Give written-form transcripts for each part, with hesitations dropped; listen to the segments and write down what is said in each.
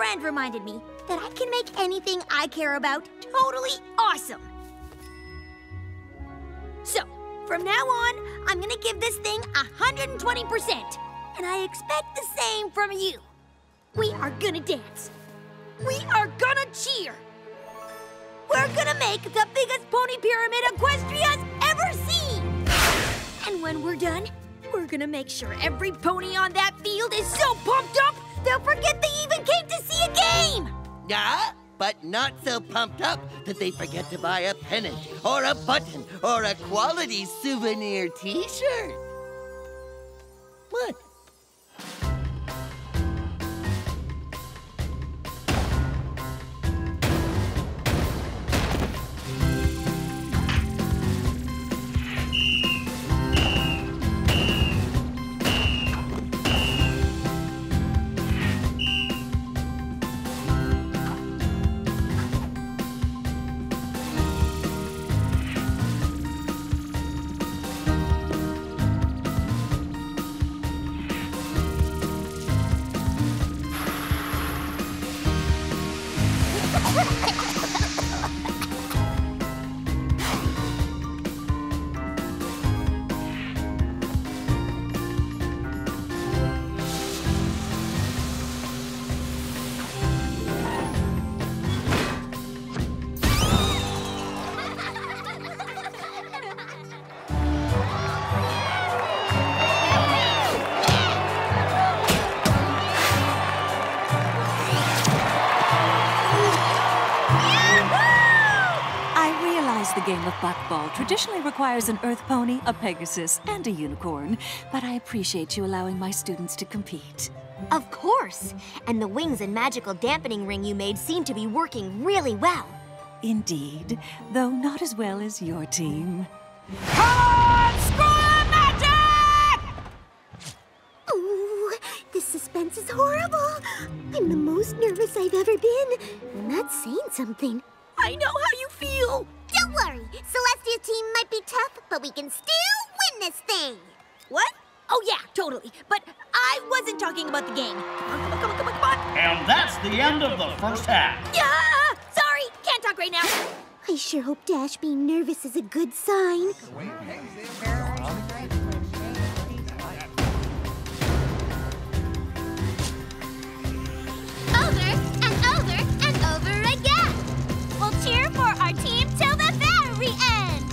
friend reminded me that I can make anything I care about totally awesome. So, from now on, I'm gonna give this thing 120%. And I expect the same from you. We are gonna dance. We are gonna cheer. We're gonna make the biggest pony pyramid Equestria's ever seen. And when we're done, we're gonna make sure every pony on that field is so pumped up, they'll forget they even came to see a game. Yeah, but not so pumped up that they forget to buy a pennant or a button or a quality souvenir t-shirt. What? The game of buckball traditionally requires an earth pony, a pegasus, and a unicorn, but I appreciate you allowing my students to compete. Of course. And the wings and magical dampening ring you made seem to be working really well. Indeed, though not as well as your team. Ooh, this suspense is horrible. I'm the most nervous I've ever been. And that's saying something. I know how you feel. Don't worry. Celestia's team might be tough, but we can still win this thing. What? Oh, yeah, totally. But I wasn't talking about the game. Come on. And that's the end of the first half. Yeah! Sorry, can't talk right now. I sure hope Dash being nervous is a good sign. Over and over and over again. We'll cheer for our team till the very end.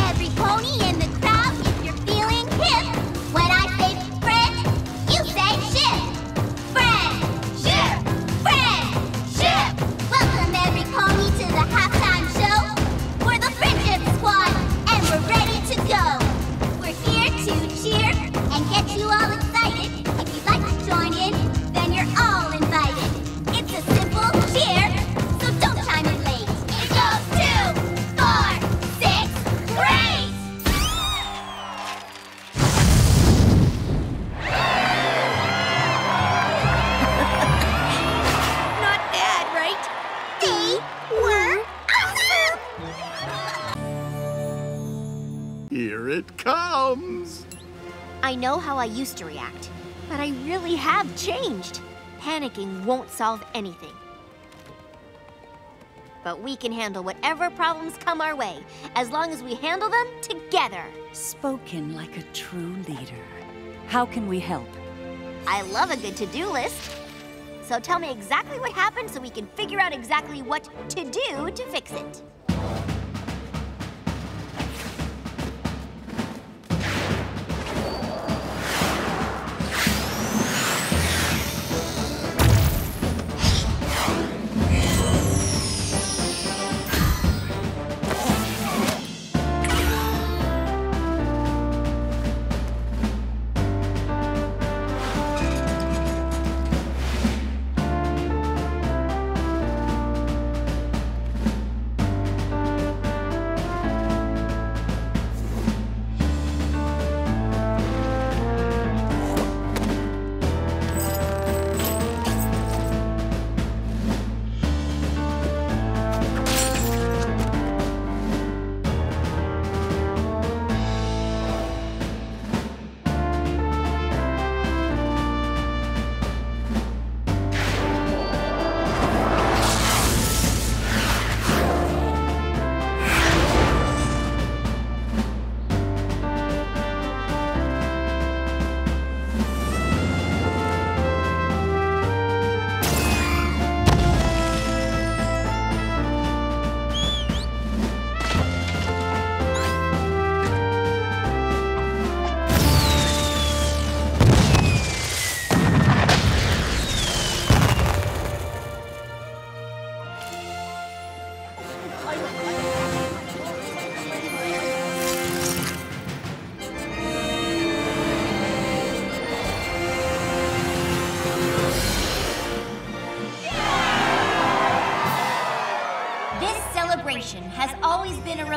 Every pony in the crowd, if you're feeling hip, when I say friend, you say ship. Friendship, friendship. Welcome every pony to the halftime show. We're the Friendship Squad, and we're ready to go. We're here to cheer and get you all excited. If you'd like to join in, then you're all invited. It's a simple cheer, so don't chime in late. It goes 2, 4, 6, great! Not bad, right? They were awesome! Here it comes! I know how I used to react, but I really have changed. Panicking won't solve anything. But we can handle whatever problems come our way, as long as we handle them together. Spoken like a true leader. How can we help? I love a good to-do list. So tell me exactly what happened so we can figure out exactly what to do to fix it.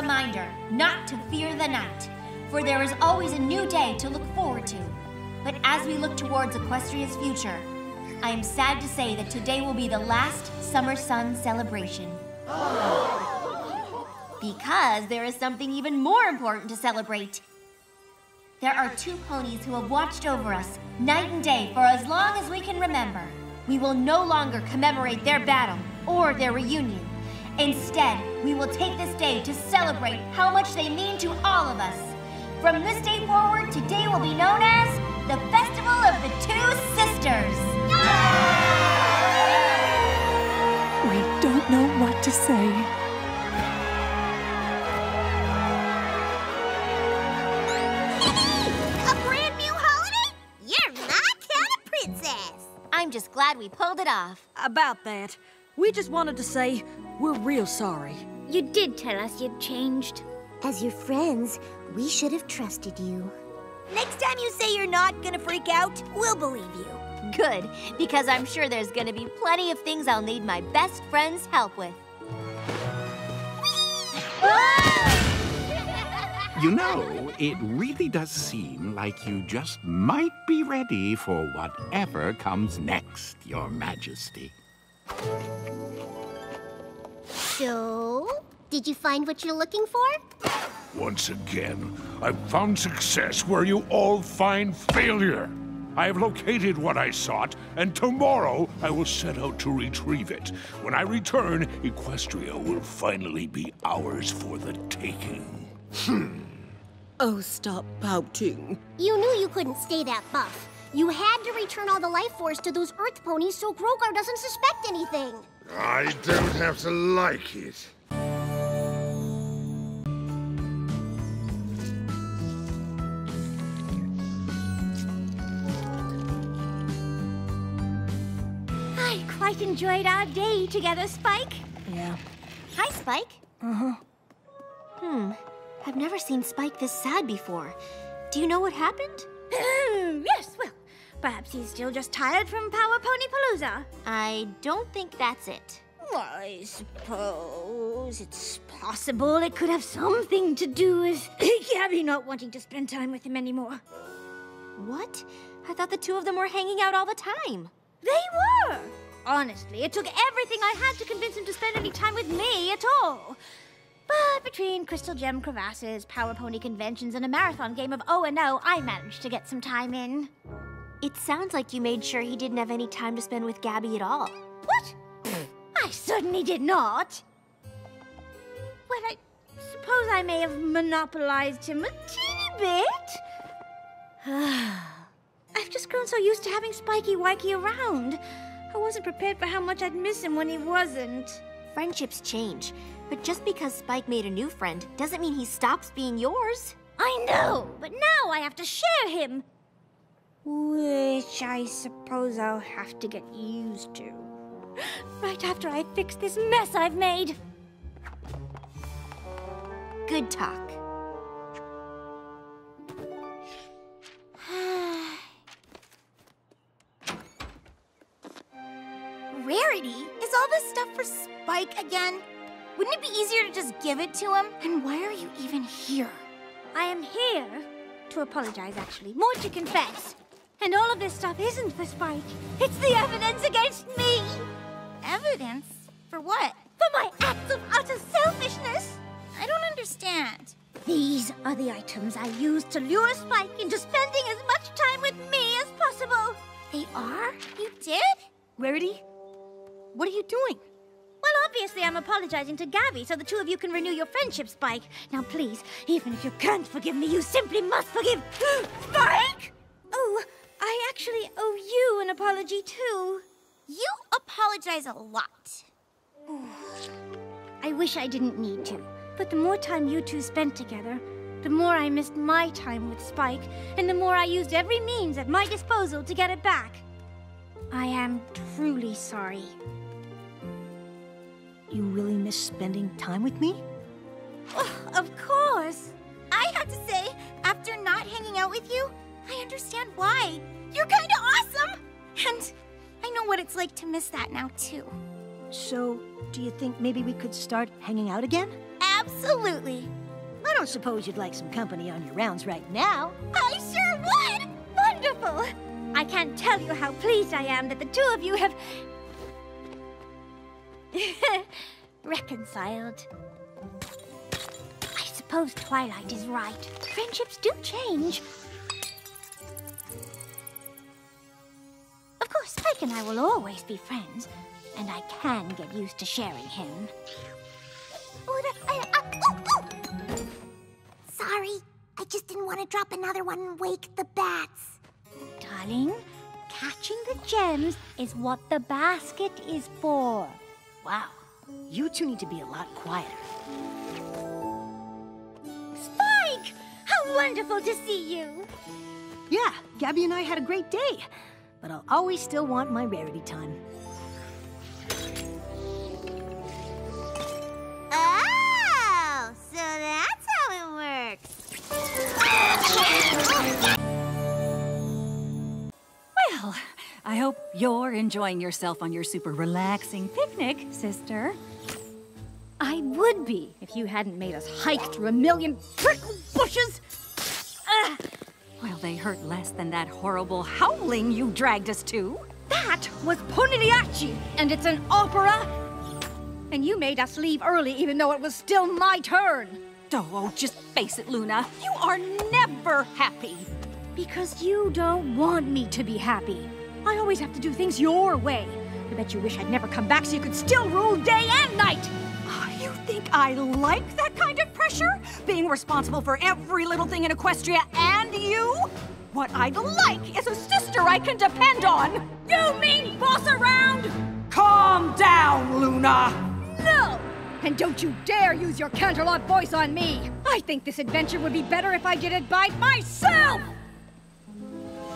reminder not to fear the night, for there is always a new day to look forward to. But as we look towards Equestria's future, I am sad to say that today will be the last Summer Sun celebration. Because there is something even more important to celebrate. There are 2 ponies who have watched over us night and day for as long as we can remember. We will no longer commemorate their battle or their reunion. Instead, we will take this day to celebrate how much they mean to all of us. From this day forward, today will be known as the Festival of the 2 Sisters. We don't know what to say. A brand new holiday? You're my kind of princess. I'm just glad we pulled it off. About that, we just wanted to say we're real sorry. You did tell us you'd changed. As your friends, we should have trusted you. Next time you say you're not gonna freak out, we'll believe you. Good, because I'm sure there's gonna be plenty of things I'll need my best friend's help with. You know, it really does seem like you just might be ready for whatever comes next, Your Majesty. So, did you find what you're looking for? Once again, I've found success where you all find failure. I have located what I sought, and tomorrow I will set out to retrieve it. When I return, Equestria will finally be ours for the taking. Oh, stop pouting. You knew you couldn't stay that buff. You had to return all the life force to those Earth ponies so Grogar doesn't suspect anything. I don't have to like it. I quite enjoyed our day together, Spike. Yeah. Hi, Spike. Uh-huh. I've never seen Spike this sad before. Do you know what happened? Yes, well, perhaps he's still just tired from Power Pony Palooza. I don't think that's it. I suppose it's possible it could have something to do with Gabby not wanting to spend time with him anymore. What? I thought the 2 of them were hanging out all the time. They were! Honestly, it took everything I had to convince him to spend any time with me at all. But between Crystal Gem crevasses, Power Pony conventions, and a marathon game of O&O, I managed to get some time in. It sounds like you made sure he didn't have any time to spend with Gabby at all. What? I certainly did not. Well, I suppose I may have monopolized him a teeny bit. I've just grown so used to having Spiky Wikey around. I wasn't prepared for how much I'd miss him when he wasn't. Friendships change, but just because Spike made a new friend doesn't mean he stops being yours. I know, but now I have to share him. Which I suppose I'll have to get used to. Right after I fix this mess I've made. Good talk. Rarity? Is all this stuff for Spike again? Wouldn't it be easier to just give it to him? And why are you even here? I am here to apologize, actually. More to confess. And all of this stuff isn't for Spike. It's the evidence against me. Evidence? For what? For my acts of utter selfishness. I don't understand. These are the items I used to lure Spike into spending as much time with me as possible. They are? You did? Rarity, what are you doing? Well, obviously I'm apologizing to Gabby so the 2 of you can renew your friendship, Spike. Now please, even if you can't forgive me, you simply must forgive Spike! Oh, I actually owe you an apology too. You apologize a lot. I wish I didn't need to, but the more time you 2 spent together, the more I missed my time with Spike, and the more I used every means at my disposal to get it back. I am truly sorry. You really miss spending time with me? Oh, of course. I have to say, after not hanging out with you, I understand why. You're kind of awesome! And I know what it's like to miss that now, too. So, do you think maybe we could start hanging out again? Absolutely. I don't suppose you'd like some company on your rounds right now. I sure would! Wonderful! I can't tell you how pleased I am that the two of you have... reconciled. I suppose Twilight is right. Friendships do change. Of course, Spike and I will always be friends, and I can get used to sharing him. Sorry, I just didn't want to drop another one and wake the bats. Darling, catching the gems is what the basket is for. Wow, you two need to be a lot quieter. Spike! How wonderful to see you! Yeah, Gabby and I had a great day, but I'll always still want my rarity time. Oh, so that's how it works. Well, I hope you're enjoying yourself on your super relaxing picnic, sister. I would be if you hadn't made us hike through a million prickle bushes. Well, they hurt less than that horrible howling you dragged us to. That was Poniriachi, and it's an opera. And you made us leave early even though it was still my turn. Oh, just face it, Luna. You are never happy. Because you don't want me to be happy. I always have to do things your way. I bet you wish I'd never come back so you could still rule day and night. You think I like that kind of pressure? Being responsible for every little thing in Equestria and you? What I'd like is a sister I can depend on. You mean boss around? Calm down, Luna. No! And don't you dare use your Canterlot voice on me! I think this adventure would be better if I did it by myself!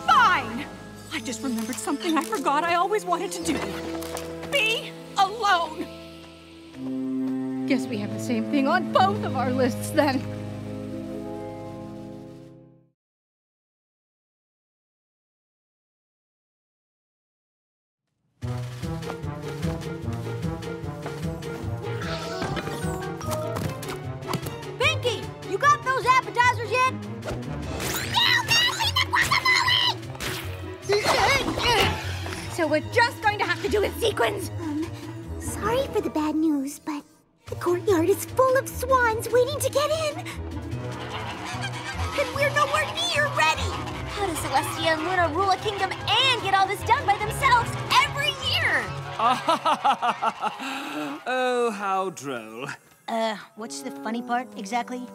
Fine! I just remembered something I forgot I always wanted to do. Be alone! Guess we have the same thing on both of our lists, then. Pinky, you got those appetizers yet? So we're just going to have to do it sequence. Sorry for the bad news, but the courtyard is full of swans waiting to get in. And we're nowhere near ready. How does Celestia and Luna rule a kingdom and get all this done by themselves every year? Oh, how droll. What's the funny part, exactly?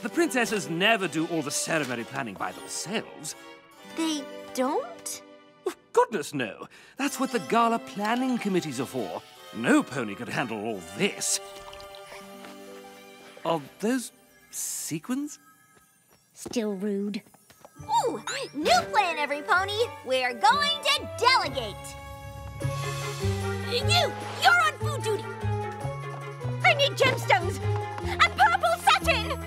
The princesses never do all the ceremony planning by themselves. They don't? Oh, goodness, no. That's what the gala planning committees are for. No pony could handle all this. Are those sequins? Still rude. Ooh, new plan, every pony. We're going to delegate. You're on food duty. I need gemstones and purple satin.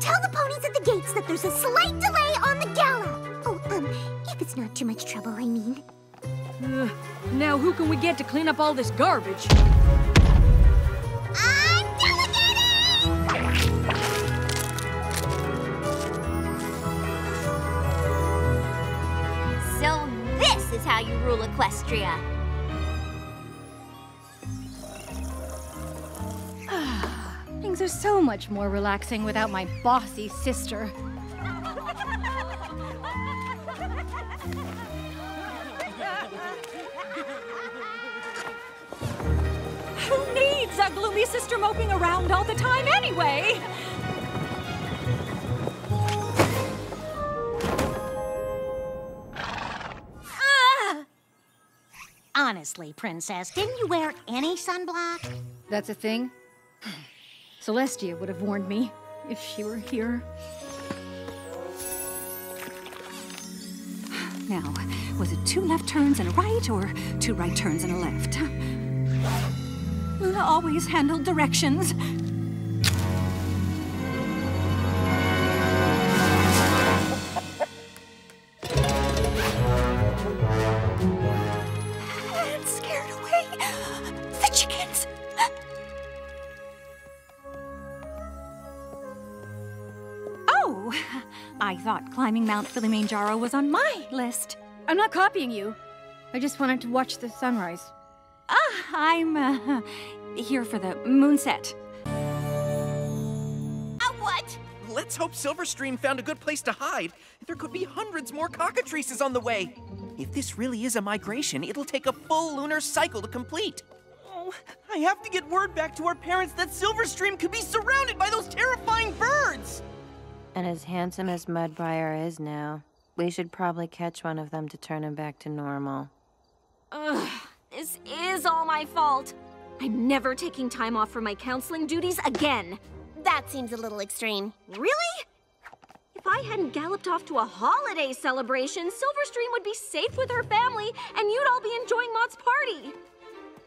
Tell the ponies at the gates that there's a slight delay on the gala. Oh, if it's not too much trouble, I mean. Now who can we get to clean up all this garbage? I'm delegating! So this is how you rule Equestria. Things are so much more relaxing without my bossy sister. Who needs a gloomy sister moping around all the time anyway? Honestly, Princess, didn't you wear any sunblock? That's a thing? Celestia would have warned me if she were here. Now, was it 2 left turns and a right, or 2 right turns and a left? Luna always handled directions. It scared away the chickens. Oh, I thought climbing Mount Kilimanjaro was on my list. I'm not copying you. I just wanted to watch the sunrise. I'm here for the moonset. What? Let's hope Silverstream found a good place to hide. There could be hundreds more cockatrices on the way. If this really is a migration, it'll take a full lunar cycle to complete. Oh, I have to get word back to our parents that Silverstream could be surrounded by those terrifying birds! And as handsome as Mudbriar is now, we should probably catch one of them to turn him back to normal. Ugh, this is all my fault. I'm never taking time off from my counseling duties again. That seems a little extreme. Really? If I hadn't galloped off to a holiday celebration, Silverstream would be safe with her family, and you'd all be enjoying Maud's party.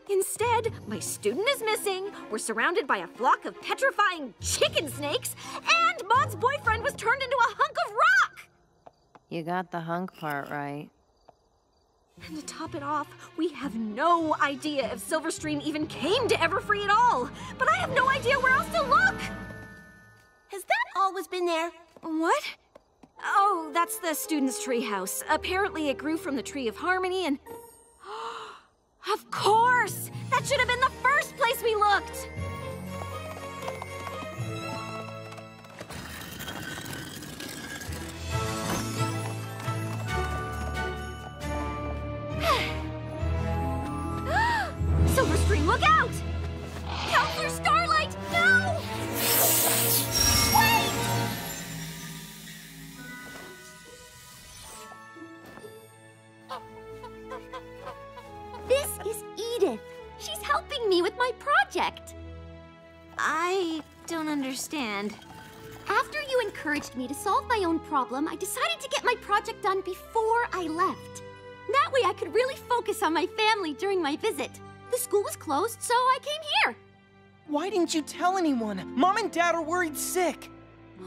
Instead, my student is missing, we're surrounded by a flock of petrifying chicken snakes, and Maud's boyfriend was turned into a hunk of rock! You got the hunk part right. And to top it off, we have no idea if Silverstream even came to Everfree at all. But I have no idea where else to look! Has that always been there? What? Oh, that's the student's treehouse. Apparently it grew from the Tree of Harmony and... Of course! That should have been the first place we looked! Silverstream, look out! Counselor Starlight, no! Wait! This is Edith. She's helping me with my project. I don't understand. After you encouraged me to solve my own problem, I decided to get my project done before I left. That way I could really focus on my family during my visit. The school was closed, so I came here. Why didn't you tell anyone? Mom and Dad are worried sick.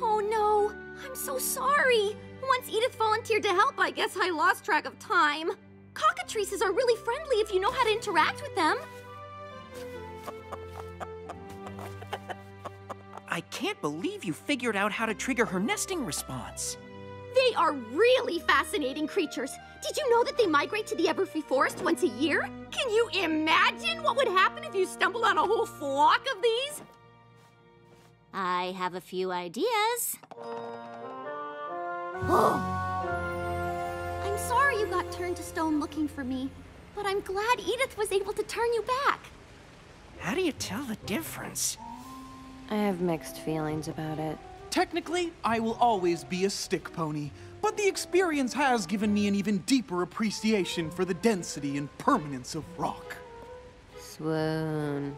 Oh no, I'm so sorry. Once Edith volunteered to help, I guess I lost track of time. Cockatrices are really friendly if you know how to interact with them. I can't believe you figured out how to trigger her nesting response. They are really fascinating creatures. Did you know that they migrate to the Everfree Forest once a year? Can you imagine what would happen if you stumbled on a whole flock of these? I have a few ideas. Oh. I'm sorry you got turned to stone looking for me, but I'm glad Edith was able to turn you back. How do you tell the difference? I have mixed feelings about it. Technically, I will always be a stick pony, but the experience has given me an even deeper appreciation for the density and permanence of rock. Swoon.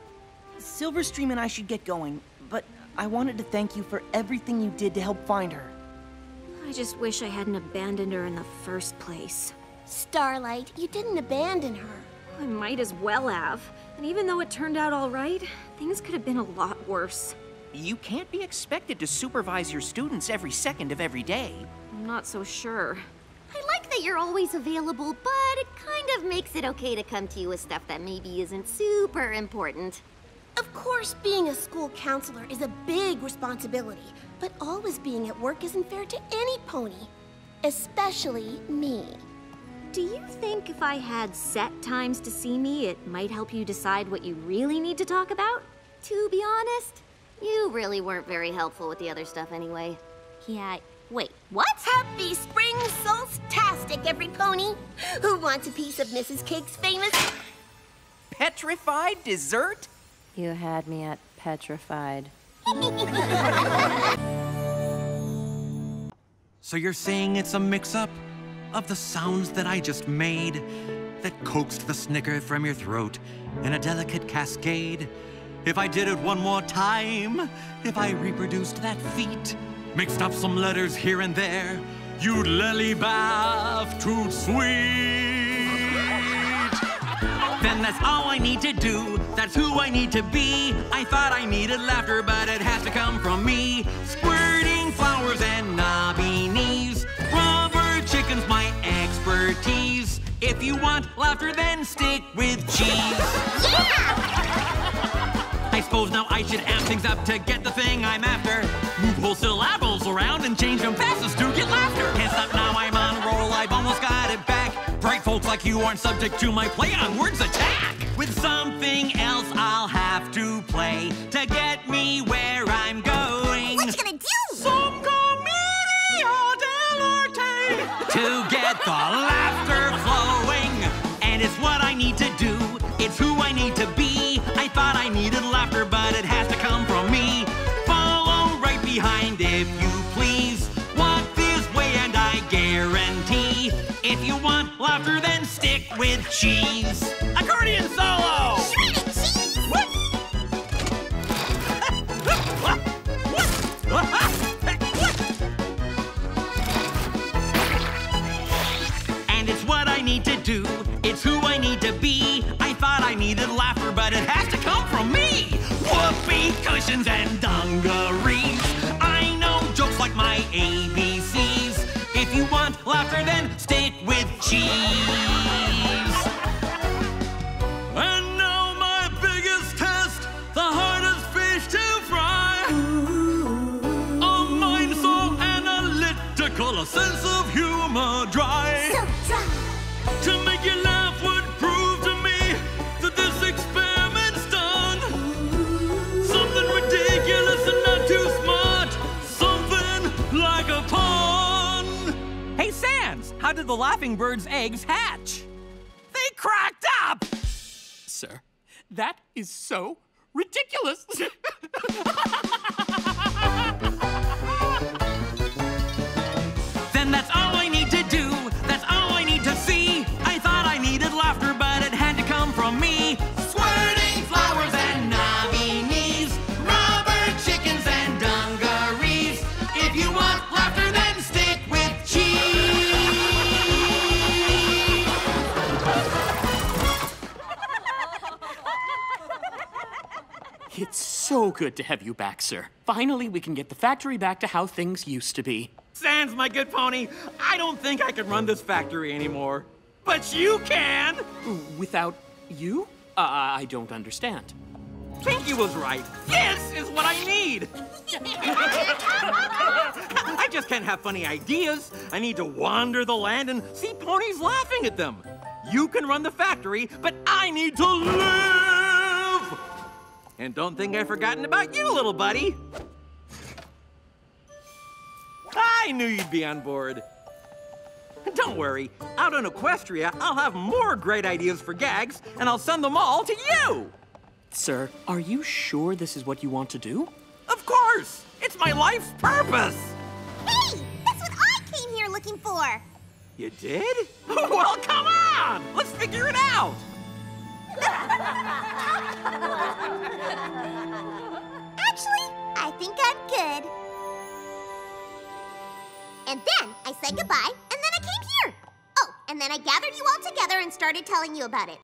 Silverstream and I should get going, but I wanted to thank you for everything you did to help find her. I just wish I hadn't abandoned her in the first place. Starlight, you didn't abandon her. I might as well have. And even though it turned out all right, things could have been a lot worse. You can't be expected to supervise your students every second of every day. I'm not so sure. I like that you're always available, but it kind of makes it okay to come to you with stuff that maybe isn't super important. Of course, being a school counselor is a big responsibility, but always being at work isn't fair to any pony, especially me. Do you think if I had set times to see me, it might help you decide what you really need to talk about? To be honest, you really weren't very helpful with the other stuff anyway. Yeah, wait, what? Happy Spring Solstastic, every pony! Who wants a piece of Mrs. Cake's famous... Petrified dessert? You had me at petrified. So you're saying it's a mix-up of the sounds that I just made that coaxed the snicker from your throat in a delicate cascade? If I did it one more time, if I reproduced that feat, mixed up some letters here and there, you'd lily-bath too sweet. Then that's all I need to do, that's who I need to be. I thought I needed laughter, but it has to come from me. Squirting flowers and knobby knees, rubber chicken's my expertise. If you want laughter, then stick with cheese. Yeah! I suppose now I should amp things up to get the thing I'm after. Move whole syllables around and change them like you aren't subject to my play on words attack. With something else I'll have to play to get me where I'm going. What you gonna do? Some commedia dell'arte. To get the laughter flowing. And it's what I need to do. It's who I need to be. I thought I needed laughter, but it has to come from me. Follow right behind if you please. Walk this way and I guarantee. If you want laughter, then stick with cheese. Accordion solo! Shredded cheese! What? And it's what I need to do. It's who I need to be. I thought I needed laughter, but it has to come from me. Whoopee cushions and dungarees. I know jokes like my ABCs. If you want laughter, then stick with cheese. And now my biggest test, the hardest fish to fry. A mind so analytical, a sense of humor dry. So dry. To make you laugh would prove to me that this experiment's done. Something ridiculous and not too smart. Something like a pun. Hey, Sans, how did the laughing bird's eggs hatch? They cracked up! Sir, that is so ridiculous. Then that's all I need to do. That's all I need to see. I thought I needed laughter, but it had to come from me. Squirting flowers and nominees, rubber chickens and dungarees. If you want laughter, then stick with cheese. It's so good to have you back, sir. Finally, we can get the factory back to how things used to be. Sans, my good pony, I don't think I can run this factory anymore. But you can! Without you? I don't understand. Pinky was right. This is what I need! I just can't have funny ideas. I need to wander the land and see ponies laughing at them. You can run the factory, but I need to live! And don't think I've forgotten about you, little buddy. I knew you'd be on board. Don't worry, out in Equestria, I'll have more great ideas for gags, and I'll send them all to you! Sir, are you sure this is what you want to do? Of course! It's my life's purpose! Hey! That's what I came here looking for! You did? Well, come on! Let's figure it out! Actually, I think I'm good. And then I said goodbye, and then I came here. Oh, and then I gathered you all together and started telling you about it.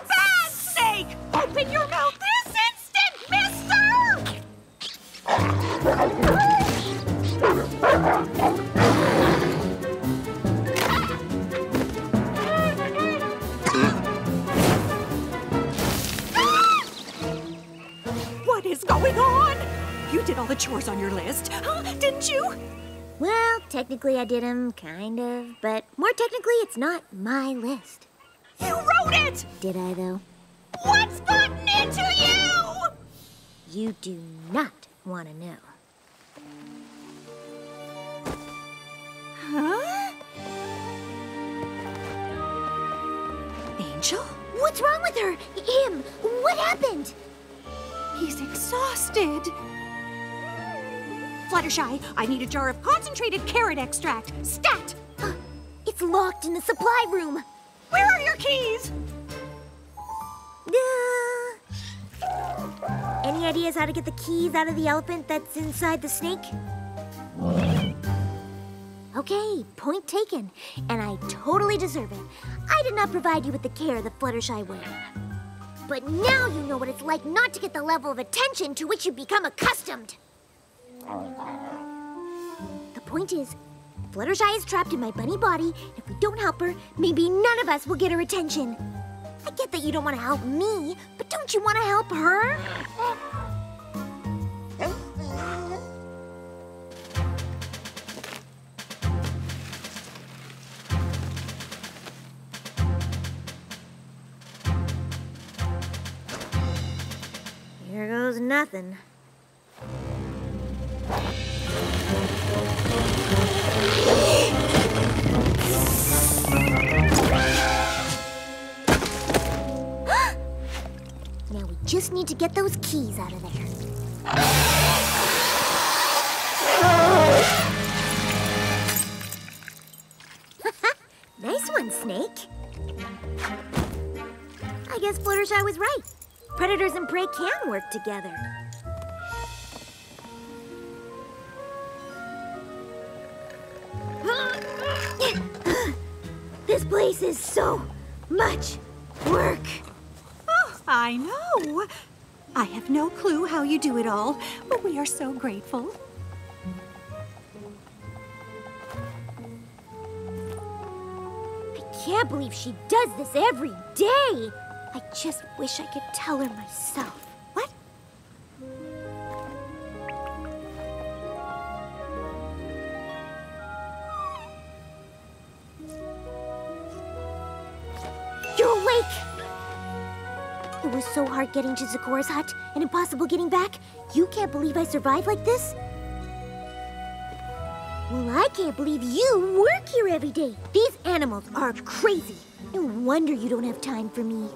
Bad Snake! Open your mouth this instant, mister! What is going on? You did all the chores on your list, huh? Didn't you? Well, technically I did them, kind of. But more technically, it's not my list. You wrote it! Did I, though? What's gotten into you? You do not want to know. Huh? Angel? What's wrong with her? Him? What happened? He's exhausted. Fluttershy, I need a jar of concentrated carrot extract. Stat! It's locked in the supply room. Where are your keys? Any ideas how to get the keys out of the elephant that's inside the snake? Okay, point taken. And I totally deserve it. I did not provide you with the care that Fluttershy would. But now you know what it's like not to get the level of attention to which you become accustomed. The point is, Fluttershy is trapped in my bunny body. If we don't help her, maybe none of us will get her attention. I get that you don't want to help me, but don't you want to help her? nothing. Now we just need to get those keys out of there. Nice one, Snake. I guess Fluttershy was right. Predators and prey can work together. This place is so much work. Oh, I know. I have no clue how you do it all, but we are so grateful. I can't believe she does this every day. I just wish I could tell her myself. What? You're awake! It was so hard getting to Zecora's hut and impossible getting back. You can't believe I survived like this? Well, I can't believe you work here every day. These animals are crazy. No wonder you don't have time for me.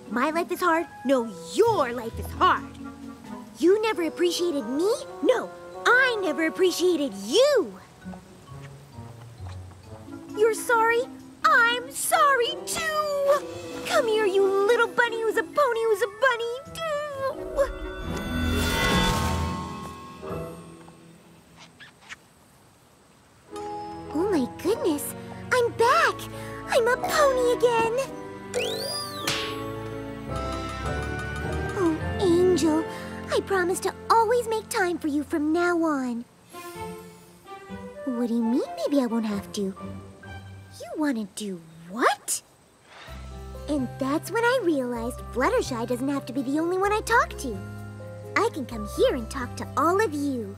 My life is hard? No, your life is hard. You never appreciated me? No, I never appreciated you. You're sorry? I'm sorry too. Come here, you little bunny who's a pony who's a bunny too. Oh my goodness, I'm back. I'm a pony again. Oh, Angel, I promise to always make time for you from now on. What do you mean maybe I won't have to? You want to do what? And that's when I realized Fluttershy doesn't have to be the only one I talk to. I can come here and talk to all of you.